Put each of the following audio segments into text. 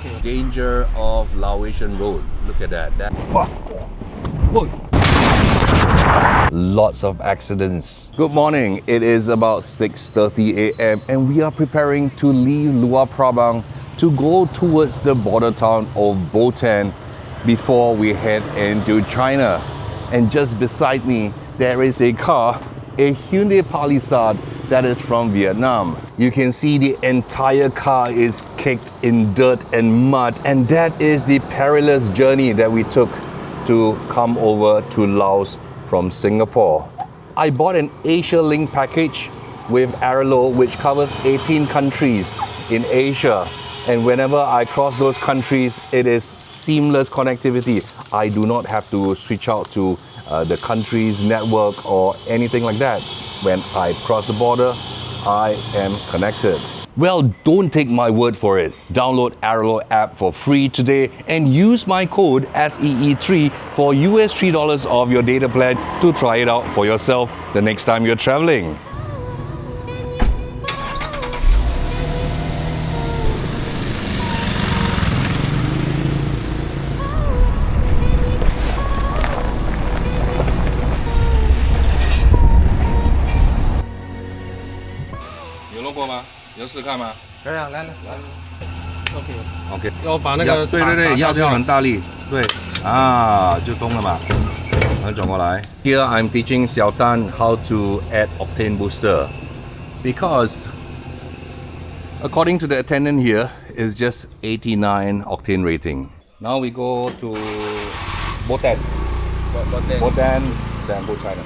Okay. Danger of Laotian road. Look at that. Lots of accidents. Good morning. It is about 6:30 a.m. and we are preparing to leave Luang Prabang to go towards the border town of Boten before we head into China. And just beside me, there is a car, a Hyundai Palisade that is from Vietnam. You can see the entire car is caked in dirt and mud, and that is the perilous journey that we took to come over to Laos from Singapore. I bought an Asia Link package with Airlo, which covers 18 countries in Asia. And whenever I cross those countries, it is seamless connectivity. I do not have to switch out to the country's network or anything like that. When I cross the border, I am connected. Well, don't take my word for it. Download Airlo app for free today and use my code SEE3 for US $3 off your data plan to try it out for yourself the next time you're traveling. OK， 要把那个对，要很大力，对啊，就通了嘛。转过来。Here I'm teaching Xiao Tan how to add octane booster because according to the attendant here, it's just 89 octane rating. Now we go to Boten. Boten, then go China.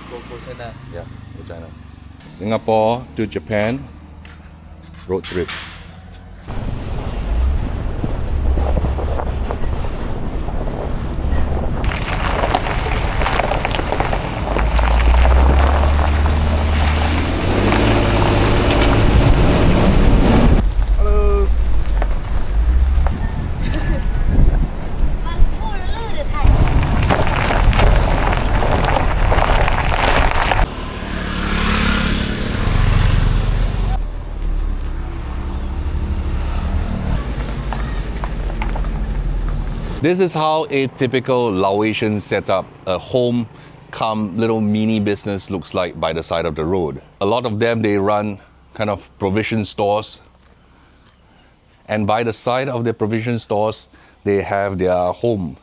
Go China. Yeah, go China. Singapore to Japan. Road trip. Hello. This is how a typical Laotian setup, a home come little mini business looks like by the side of the road. A lot of them, they run kind of provision stores. And by the side of the provision stores, they have their home.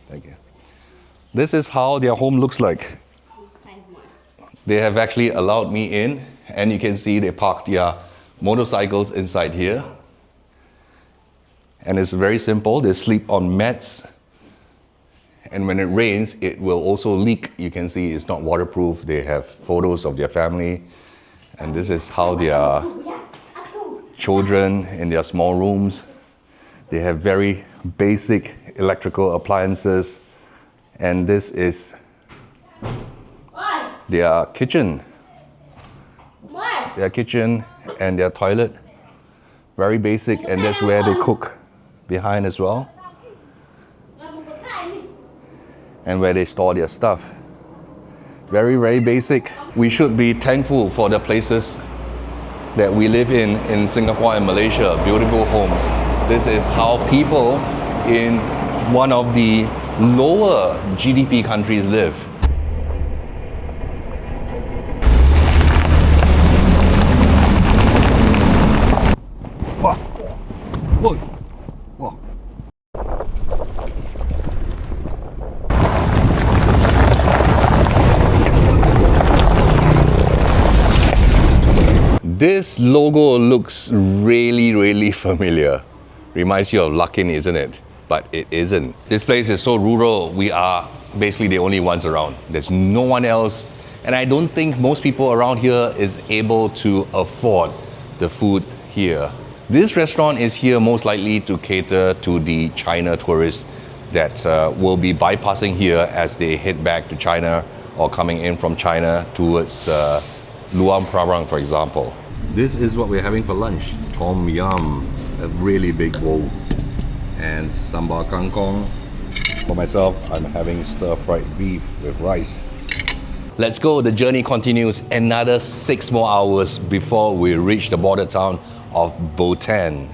Thank you. This is how their home looks like. They have actually allowed me in, and you can see they parked their motorcycles inside here. And it's very simple. They sleep on mats. And when it rains, it will also leak. You can see it's not waterproof. They have photos of their family. And this is how their children in their small rooms. They have very basic electrical appliances. And this is their kitchen. Their kitchen and their toilet. Very basic, and that's where they cook. Behind as well, and where they store their stuff. Very, very basic. We should be thankful for the places that we live in Singapore and Malaysia, beautiful homes. This is how people in one of the lower GDP countries live. Whoa. Whoa. This logo looks really, really familiar. Reminds you of Luckin, isn't it? But it isn't. This place is so rural, we are basically the only ones around. There's no one else. And I don't think most people around here is able to afford the food here. This restaurant is here most likely to cater to the China tourists that will be bypassing here as they head back to China or coming in from China towards Luang Prabang, for example. This is what we're having for lunch. Tom yum, a really big bowl. And sambal kangkong. For myself, I'm having stir-fried beef with rice. Let's go, the journey continues another 6 more hours before we reach the border town of Boten.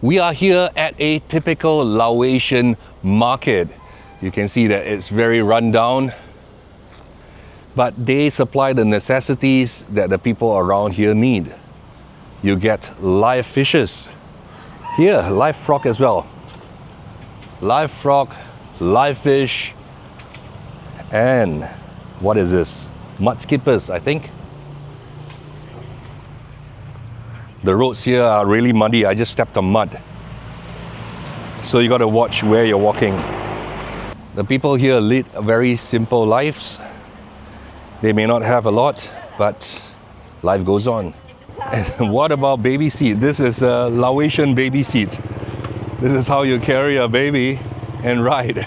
We are here at a typical Laotian market. You can see that it's very run down, but they supply the necessities that the people around here need. You get live fishes. Here, live frog as well. Live frog, live fish, and what is this? Mud skippers, I think. The roads here are really muddy. I just stepped on mud. So you got to watch where you're walking. The people here lead very simple lives. They may not have a lot, but life goes on. And what about baby seat? This is a Laotian baby seat. This is how you carry a baby and ride.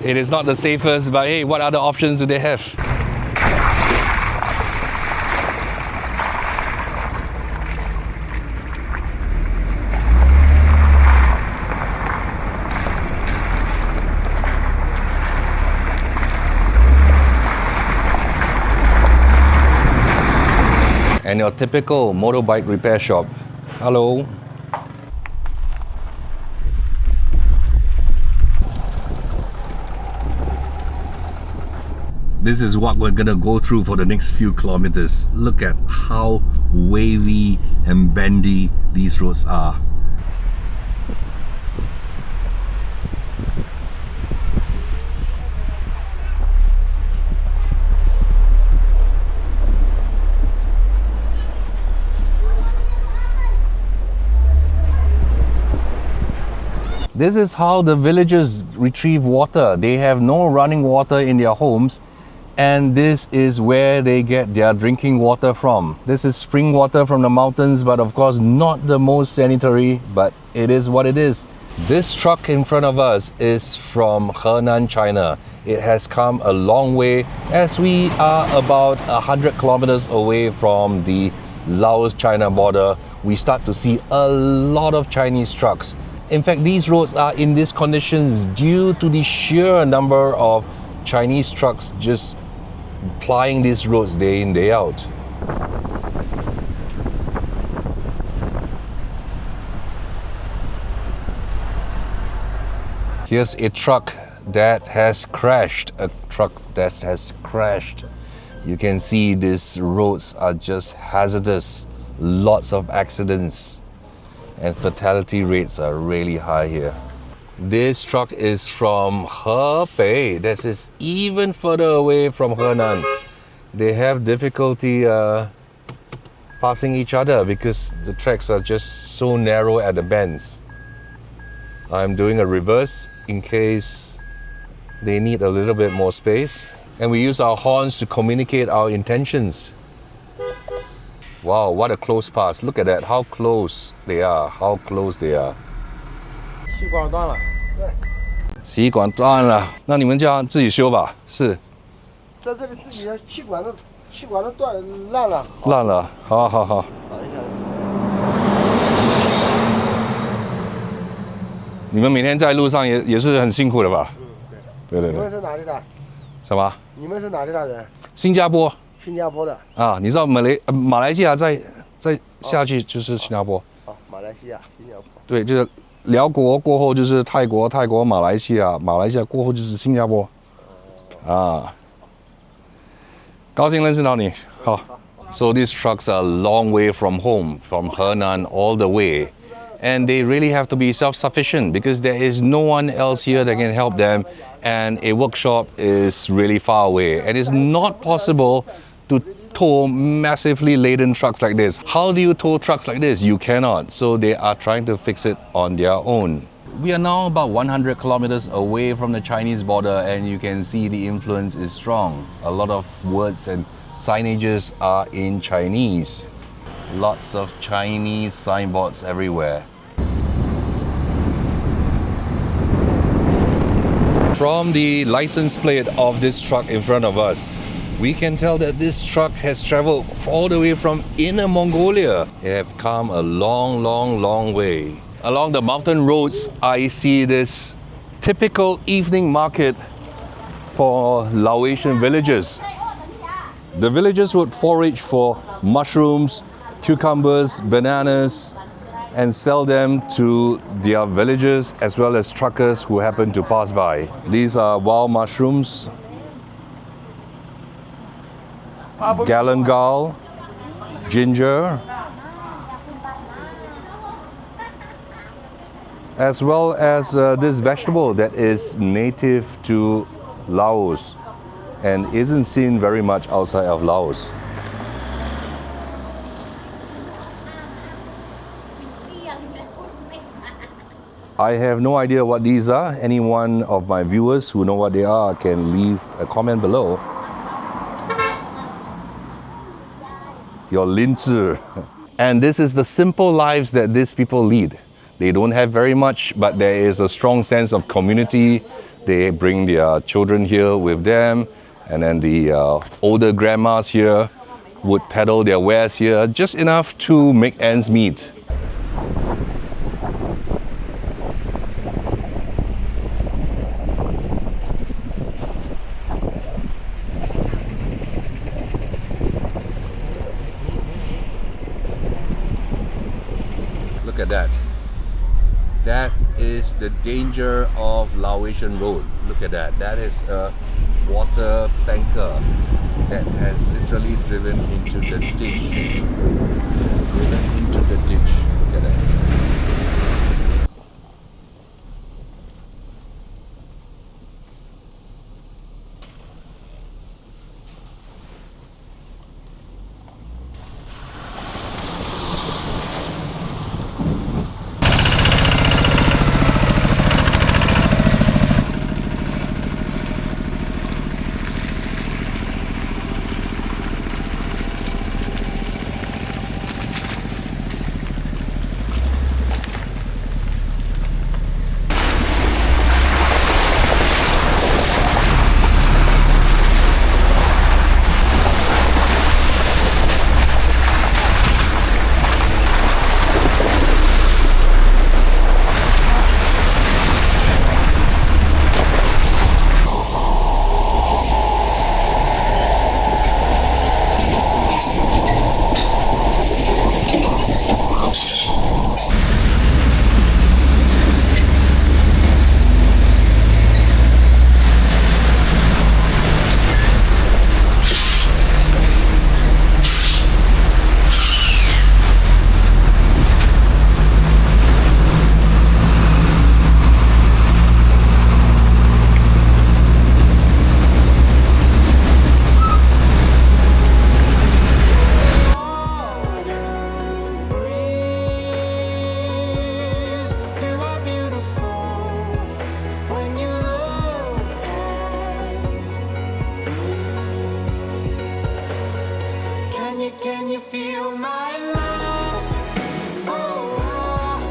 It is not the safest, but hey, what other options do they have? And your typical motorbike repair shop. Hello. This is what we're gonna go through for the next few kilometers. Look at how wavy and bendy these roads are. This is how the villagers retrieve water. They have no running water in their homes, and this is where they get their drinking water from. This is spring water from the mountains, but of course not the most sanitary, but it is what it is. This truck in front of us is from Henan, China. It has come a long way as we are about 100 kilometers away from the Laos-China border. We start to see a lot of Chinese trucks. In fact, these roads are in these conditions due to the sheer number of Chinese trucks just plying these roads day in, day out. Here's a truck that has crashed. You can see these roads are just hazardous. Lots of accidents. And fatality rates are really high here. This truck is from Hebei. This is even further away from Henan. They have difficulty passing each other because the tracks are just so narrow at the bends. I'm doing a reverse in case they need a little bit more space. And we use our horns to communicate our intentions. Wow, what a close pass. Look at that, how close they are, how close they are. 气管断了，对，吸管断了，那你们这样自己修吧？是。在这里自己的气管都断烂了。烂了，好好好。搞一下。你们每天在路上也是很辛苦的吧？对。对。你们是哪里的？什么？你们是哪里的人？新加坡。新加坡的。啊，你知道马来西亚再下去就是新加坡。哦，马来西亚、新加坡。对，就是辽国过后就是泰国，泰国马来西亚，马来西亚过后就是新加坡。啊，高兴认识到你，好。So these trucks are a long way from home, from Henan all the way. And they really have to be self-sufficient because there is no one else here that can help them, and a workshop is really far away. And it's not possible to tow massively laden trucks like this. How do you tow trucks like this? You cannot. So they are trying to fix it on their own. We are now about 100 kilometers away from the Chinese border, and you can see the influence is strong. A lot of words and signages are in Chinese. Lots of Chinese signboards everywhere. From the license plate of this truck in front of us, we can tell that this truck has traveled all the way from Inner Mongolia. They have come a long way. Along the mountain roads, I see this typical evening market for Laotian villagers. The villagers would forage for mushrooms, cucumbers, bananas, and sell them to their villagers as well as truckers who happen to pass by. These are wild mushrooms, galangal, ginger, as well as this vegetable that is native to Laos and isn't seen very much outside of Laos. I have no idea what these are. Any one of my viewers who know what they are can leave a comment below. Your linzi. And this is the simple lives that these people lead. They don't have very much, but there is a strong sense of community. They bring their children here with them, and then the older grandmas here would peddle their wares here, just enough to make ends meet. Look at that. That is the danger of Laotian road. Look at that. That is a water tanker that has literally driven into the ditch. Driven into the ditch. Look at that. Can you feel my love? Oh, oh,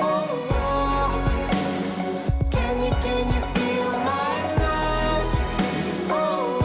oh, oh. Can you feel my love? Oh,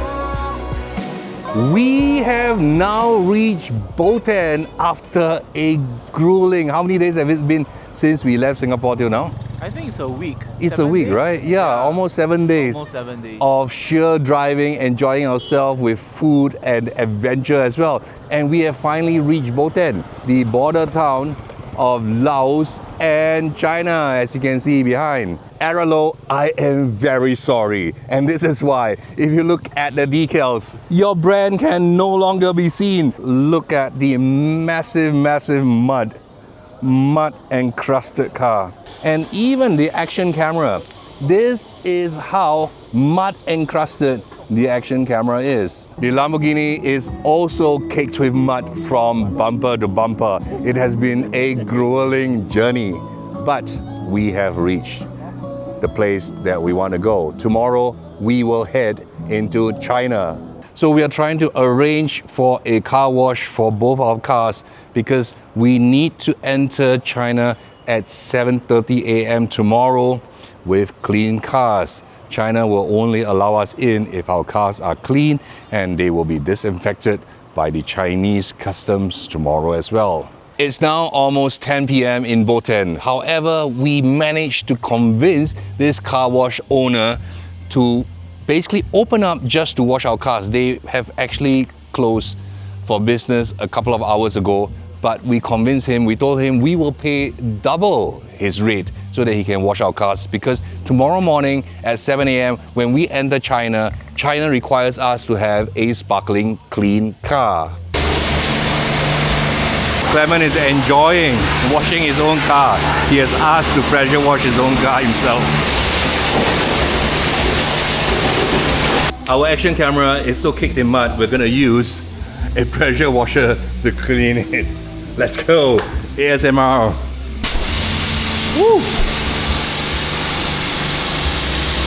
oh. We have now reached Boten after a grueling. How many days have it been since we left Singapore till now? I think it's a week. It's 7 a week, days? right? Yeah, almost 7 days. Almost 7 days. Of sheer driving, enjoying ourselves with food and adventure as well. And we have finally reached Boten, the border town of Laos and China, as you can see behind. Aralo, I am very sorry. And this is why. If you look at the decals, your brand can no longer be seen. Look at the massive mud encrusted car. And even the action camera. This is how mud encrusted the action camera is. The Lamborghini is also caked with mud from bumper to bumper. It has been a grueling journey, but we have reached the place that we want to go. Tomorrow we will head into China. So we are trying to arrange for a car wash for both our cars because we need to enter China at 7:30 a.m. tomorrow with clean cars. China will only allow us in if our cars are clean, and they will be disinfected by the Chinese customs tomorrow as well. It's now almost 10 p.m. in Boten. However, we managed to convince this car wash owner to basically open up just to wash our cars. They have actually closed for business a couple of hours ago, but we convinced him, we told him we will pay double his rate so that he can wash our cars, because tomorrow morning at 7 a.m. when we enter China, China requires us to have a sparkling clean car. Clement is enjoying washing his own car. He has asked to pressure wash his own car himself. Our action camera is so kicked in mud, we're gonna use a pressure washer to clean it. Let's go, ASMR. Woo!